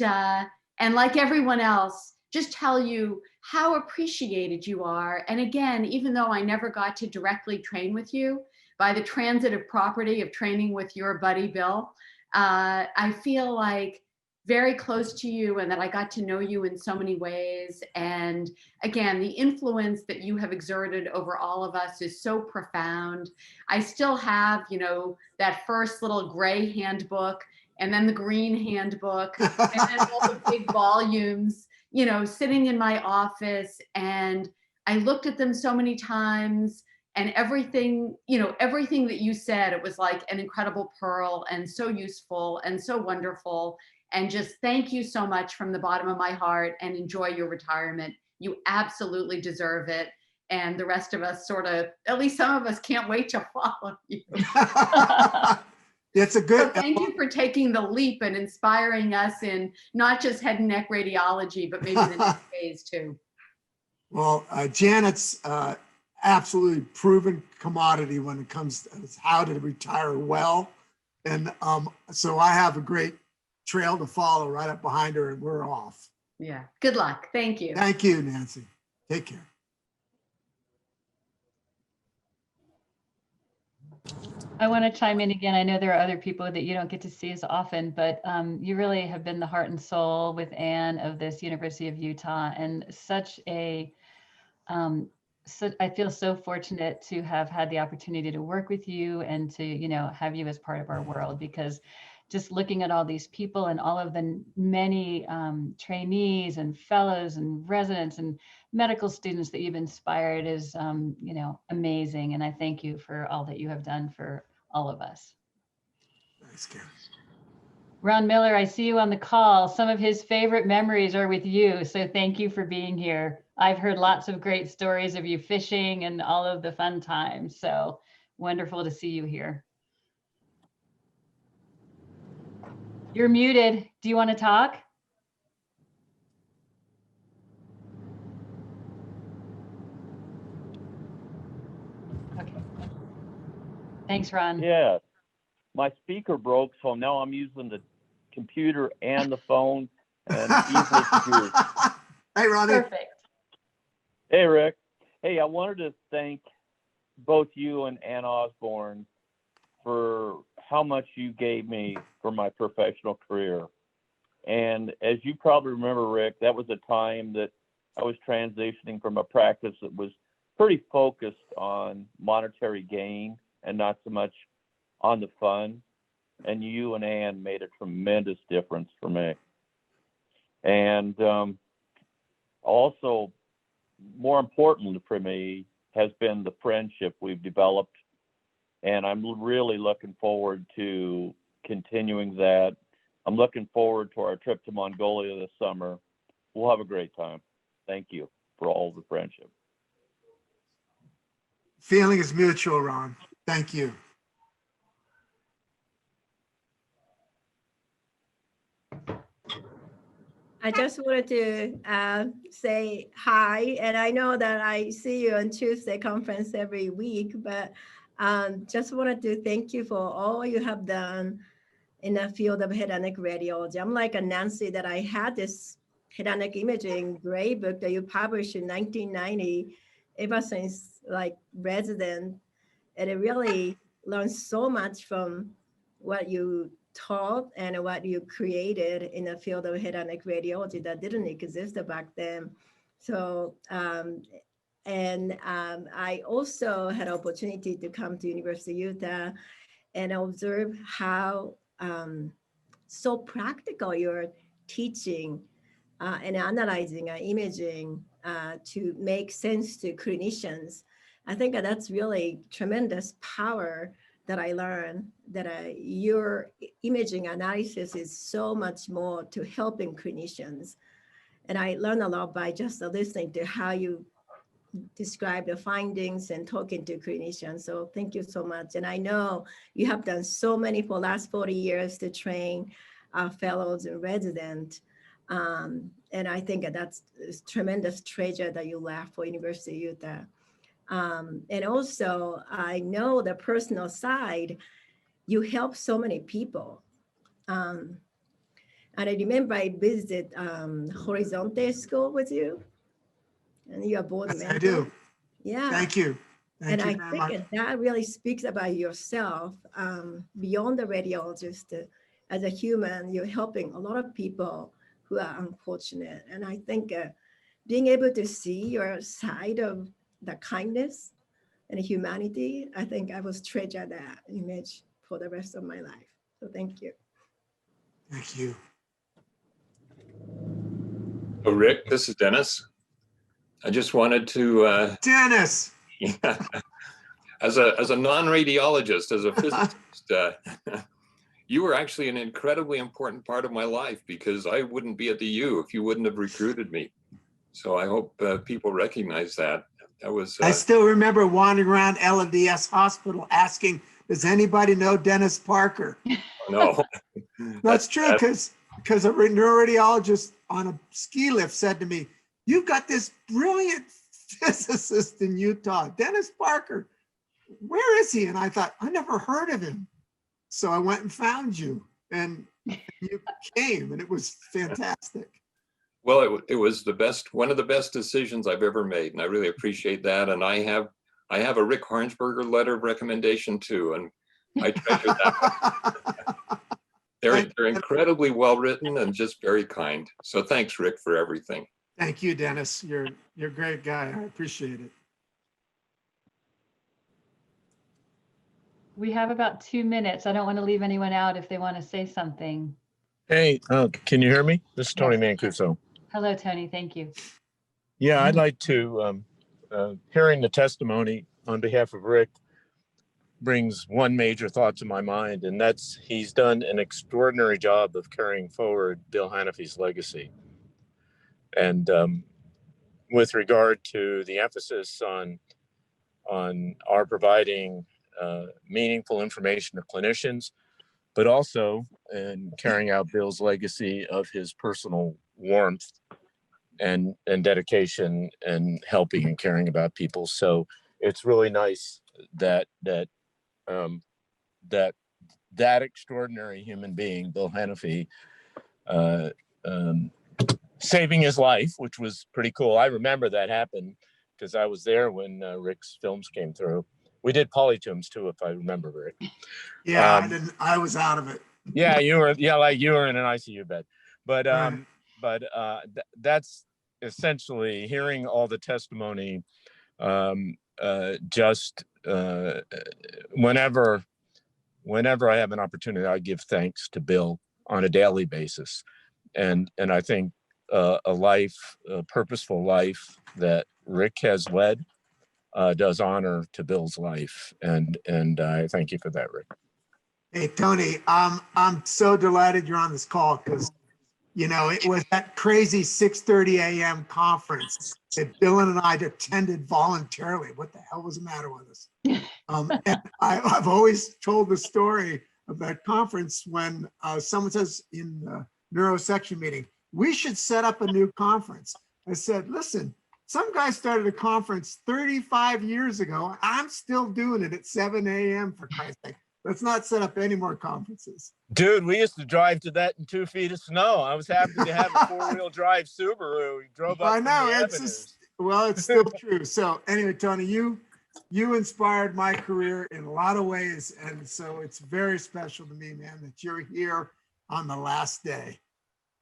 and like everyone else, just tell you how appreciated you are. And again, even though I never got to directly train with you, by the transitive property of training with your buddy Bill, I feel like very close to you, and that I got to know you in so many ways. And again, the influence that you have exerted over all of us is so profound. I still have, you know, that first little gray handbook, and then the green handbook, and then all the big volumes, you know, sitting in my office. And I looked at them so many times, and everything, you know, everything that you said, it was like an incredible pearl, and so useful and so wonderful. And just thank you so much from the bottom of my heart, and enjoy your retirement. You absolutely deserve it. And the rest of us sort of, at least some of us, can't wait to follow you. It's a good. So thank you for taking the leap and inspiring us in not just head and neck radiology, but maybe the next phase too. Well, Janet's absolutely proven commodity when it comes to how to retire well. And so I have a great trail to follow right up behind her, and we're off. Yeah. Good luck. Thank you. Thank you, Nancy. Take care. I want to chime in again. I know there are other people that you don't get to see as often, but you really have been the heart and soul with Anne of this University of Utah, and such a, so I feel so fortunate to have had the opportunity to work with you and to, you know, have you as part of our world, because just looking at all these people and all of the many trainees and fellows and residents and medical students that you've inspired is, you know, amazing. And I thank you for all that you have done for all of us. Thanks, Karen. Ron Miller, I see you on the call. Some of his favorite memories are with you. So thank you for being here. I've heard lots of great stories of you fishing and all of the fun times. So wonderful to see you here. You're muted. Do you want to talk? Okay. Thanks, Ron. Yeah, my speaker broke, so now I'm using the computer and the phone and easily confused. Hey, Ronnie. Perfect. Hey, Rick. Hey, I wanted to thank both you and Ann Osborne for how much you gave me for my professional career. And as you probably remember, Rick, that was a time that I was transitioning from a practice that was pretty focused on monetary gain and not so much on the fun. And you and Ann made a tremendous difference for me. And also, more important for me has been the friendship we've developed. And I'm really looking forward to continuing that. I'm looking forward to our trip to Mongolia this summer. We'll have a great time. Thank you for all the friendship. Feeling is mutual, Ron. Thank you. I just wanted to say hi, and I know that I see you on Tuesday conference every week, but just wanted to thank you for all you have done in the field of head and neck radiology. I'm like a Nancy, that I had this head and neck imaging gray book that you published in 1990, ever since like resident, and I really learned so much from what you taught and what you created in the field of head and neck radiology that didn't exist back then. So, I also had an opportunity to come to University of Utah and observe how so practical you're teaching and analyzing imaging to make sense to clinicians. I think that's really tremendous power that I learned, that your imaging analysis is so much more to helping clinicians. And I learned a lot by just listening to how you describe the findings and talking to clinicians. So thank you so much. And I know you have done so many for the last 40 years to train fellows and residents. And I think that's a tremendous treasure that you left for University of Utah. And also, I know the personal side, you help so many people. And I remember I visited Horizonte School with you, and you are board Yes, member. I do. Yeah. Thank you. Thank And you I very much. think that really speaks about yourself beyond the radiologist. As a human, you're helping a lot of people who are unfortunate. And I think being able to see your side of the kindness and humanity, I think I will treasure that image for the rest of my life. So thank you. Thank you. Oh, Rick, this is Dennis. I just wanted to Dennis. Yeah, as a non-radiologist, as a physicist, you were actually an incredibly important part of my life, because I wouldn't be at the U if you wouldn't have recruited me. So I hope people recognize that. That was. I still remember wandering around LDS Hospital asking, does anybody know Dennis Parker? No. That's true, because a neuroradiologist on a ski lift said to me, you've got this brilliant physicist in Utah, Dennis Parker. Where is he? And I thought, I never heard of him. So I went and found you, and you came, and it was fantastic. Well, it was one of the best decisions I've ever made, and I really appreciate that. And I have a Rick Harnsberger letter of recommendation too, and I treasure that. They're incredibly well written and just very kind. So thanks, Rick, for everything. Thank you, Dennis. You're a great guy. I appreciate it. We have about 2 minutes. I don't want to leave anyone out if they want to say something. Hey, can you hear me? This is Tony Mancuso. Hello, Tony. Thank you. Yeah, I'd like to, hearing the testimony on behalf of Rick brings one major thought to my mind, and that's he's done an extraordinary job of carrying forward Bill Hanafy's legacy. And with regard to the emphasis on our providing meaningful information to clinicians, but also in carrying out Bill's legacy of his personal warmth and dedication and helping and caring about people. So it's really nice that extraordinary human being, Bill Hanafy, saving his life, which was pretty cool. I remember that happened because I was there when Rick's films came through. We did polytombs too, if I remember, Rick. Yeah, I was out of it. Yeah, you were in an ICU bed. But that's essentially hearing all the testimony. Whenever I have an opportunity, I give thanks to Bill on a daily basis. And I think a purposeful life that Rick has led does honor to Bill's life. And I thank you for that, Rick. Hey, Tony, I'm so delighted you're on this call because, it was that crazy 6:30 a.m. conference that Bill and I attended voluntarily. What the hell was the matter with us? And I've always told the story of that conference when someone says in the neurosection meeting, we should set up a new conference. I said, listen, some guy started a conference 35 years ago. I'm still doing it at 7 a.m. for Christ's sake. Let's not set up any more conferences. Dude, we used to drive to that in 2 feet of snow. I was happy to have a four-wheel drive Subaru. We drove up. I know, it's still true. So anyway, Tony, you inspired my career in a lot of ways. And so it's very special to me, man, that you're here on the last day.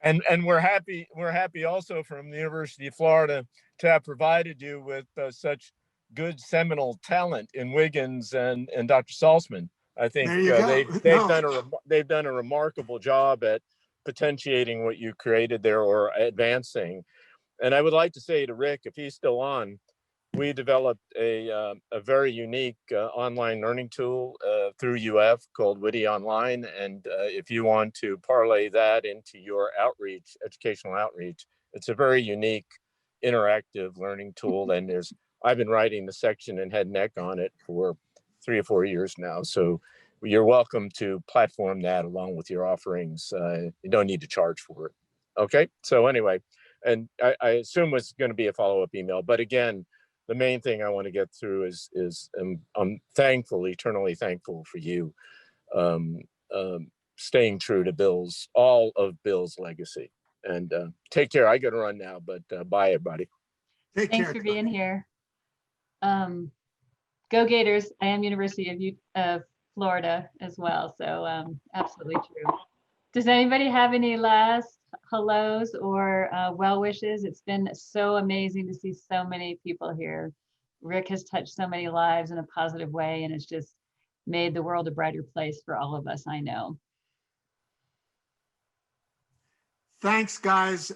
And we're happy also from the University of Florida to have provided you with such good seminal talent in Wiggins and Dr. Salzman. I think they've done a remarkable job at potentiating what you created there or advancing. And I would like to say to Rick, if he's still on, we developed a very unique online learning tool through UF called Witty Online. And if you want to parlay that into your outreach, educational outreach, it's a very unique interactive learning tool. And I've been writing the section in Head and Neck on it for 3 or 4 years now. So you're welcome to platform that along with your offerings. You don't need to charge for it. Okay. So anyway, and I assume it's going to be a follow-up email, but again, the main thing I want to get through is I'm eternally thankful for you staying true to all of Bill's legacy. And take care. I got to run now, but bye everybody. Thanks for being here. Go Gators. I am University of Florida as well. So absolutely true. Does anybody have any last hellos or well wishes? It's been so amazing to see so many people here. Rick has touched so many lives in a positive way, and it's just made the world a brighter place for all of us, I know. Thanks, guys.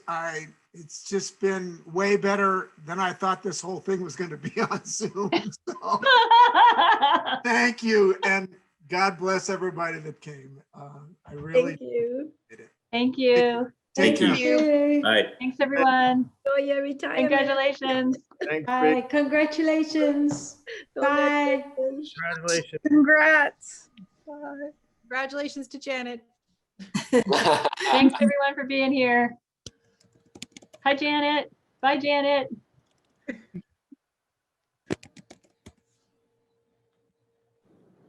It's just been way better than I thought this whole thing was going to be on Zoom. So thank you. And God bless everybody that came. I really Thank you. did it. Thank you. Take care. Thank you. Bye. Thanks, everyone. Enjoy your retirement. Congratulations. Thanks, Bye. Congratulations. Bye. Congratulations. Congrats. Bye. Congratulations to Janet. Thanks, everyone, for being here. Hi, Janet. Bye, Janet.